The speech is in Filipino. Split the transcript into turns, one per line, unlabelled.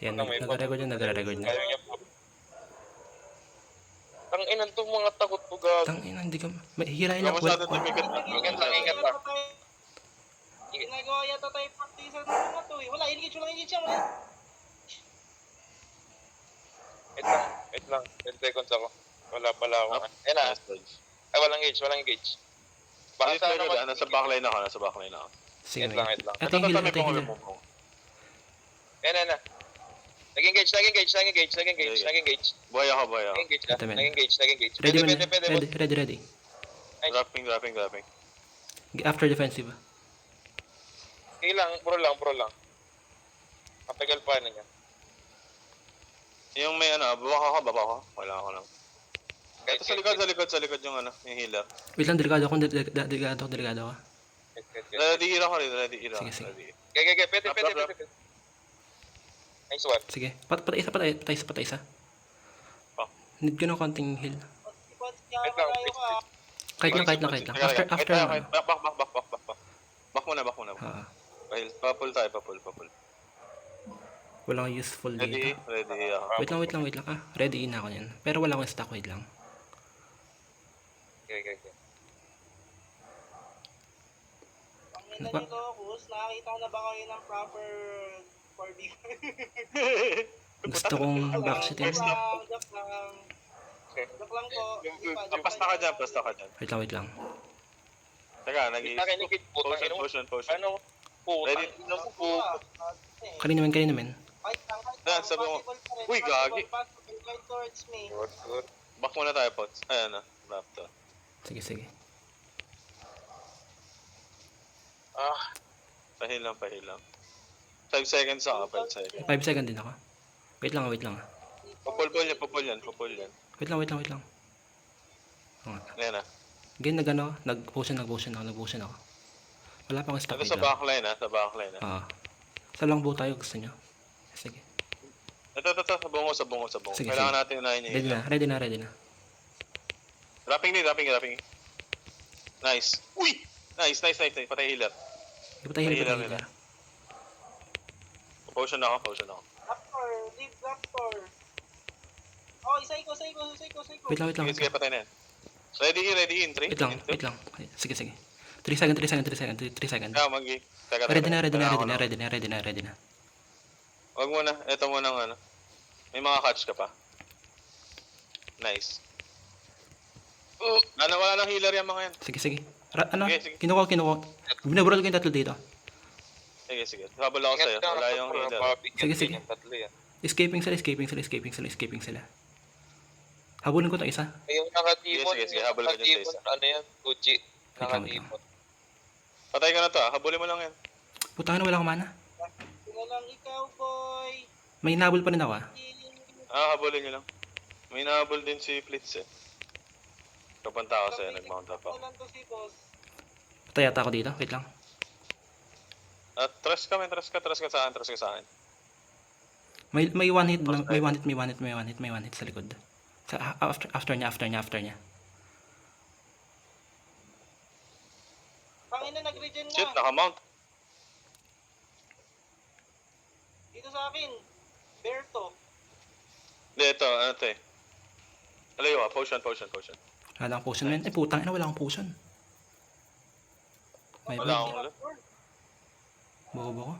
Yan,
May
nagre-record yan, nagre-record na.
Ayaw niya po. Ang inan tong mga takot po gago.
Tangina, hindi ka... Hirahin
Ikaw
lang.
masyado tumikit.
Ingat lang, ingat lang.
Ginagawa yata tayo practice ng mga to eh. Wala, engage siya. Wala.
Wait lang. 10 seconds ako. Wala pala ako. Ayan na. Ay, walang engage. Baka sa ano man.
Nasa backline ako.
Sige,
Wait lang.
ito yung healer, ito yung healer.
Ayan na. Nag-engage.
Buhay ako.
Nag-engage ka.
Ito, men.
Nag-engage.
Ready man.
Pwede.
Ready.
Dropping.
After defensive.
Okay lang, pro lang. Matagal pa na niya.
Yung may baba ko. Wala ako lang. Ito sa likod yung yung healer.
Wait lang, delikado ako. Delikado ako.
Ready ira ko rin.
Sige.
Okay, pwede. Nice one.
Sige, patay isa. Need ko ng konting heal. Kahit lang. After.
Back muna. Dahil papul tayo.
Walang useful
Ready
dito.
ako.
Wait lang. Ready na ako yan. Pero wala akong stock, wait lang.
Okay.
Ang ina ni Locus, nakakita ko na ba kayo ng proper 4B?
Gusto kong backshot yan.
Joke lang po.
Pasta ka dyan.
Wait lang.
Teka,
Nakinikit po.
Potion.
Ano? Puta.
Ready?
Kanina men.
Yan, sabi mo. Uy, gagi.
Towards me.
Good.
Back muna tayo, Pots. Ayan na. Raptor.
Sige.
Pahil lang. 5 seconds ako, 5 seconds.
5 seconds din ako. Wait lang.
Papul yan.
Wait lang.
Ayan na.
Again, nag-potion ako. Wala pa akong stock.
Ito sa backline sa backline
Sa longbow tayo, gusto nyo? Sige.
Ito, sa bungo.
Sige,
Kailangan natin unahin yung
Ready na.
Wrapping. Nice. Uy! Nice. Patay healer.
Patay healer.
Potion ako.
Raptor, leave Raptor. Oh, isa ko.
Wait lang.
Sige, patay na yan. Ready in 3.
Wait lang. Sige. 3 seconds.
Kaya magi. Teka.
Ready na.
Wag muna. Ito muna ng May mga catch ka pa. Nice. Wala nang healer yung mga yan.
Sige.
Sige.
Kinuha. Binabural ko yung tatlo dito.
Sige. Habol ako sa'yo. Wala yung healer.
Sige. Escaping sila. Habulin ko to isa.
Yung naka-demon.
Sige, habol ka dyan sa isa.
Ano yan? Gucci.
Wait lang.
Naka-demon.
Patay ka na to Habulin mo lang yan.
Putang ina, wala akong mana.
Sila lang ikaw, boy.
May nabul pa rin ako
Habulin nyo lang. May nahabol din si Flitz Kapanta ako sa'yo, nag-mount up ako.
Walang to si boss.
Patay ata ako dito. Wait lang.
Trust ka sa akin.
May one hit sa likod. After niya.
Pangina, nag-regen
Shit,
na.
naka-mount.
Dito sa akin. Berto.
Hindi, ito, Alayo ka, potion.
Wala akong potion, men. Putang ina, wala akong potion. May
Wala
bug.
akong ulit.
Bobo ko.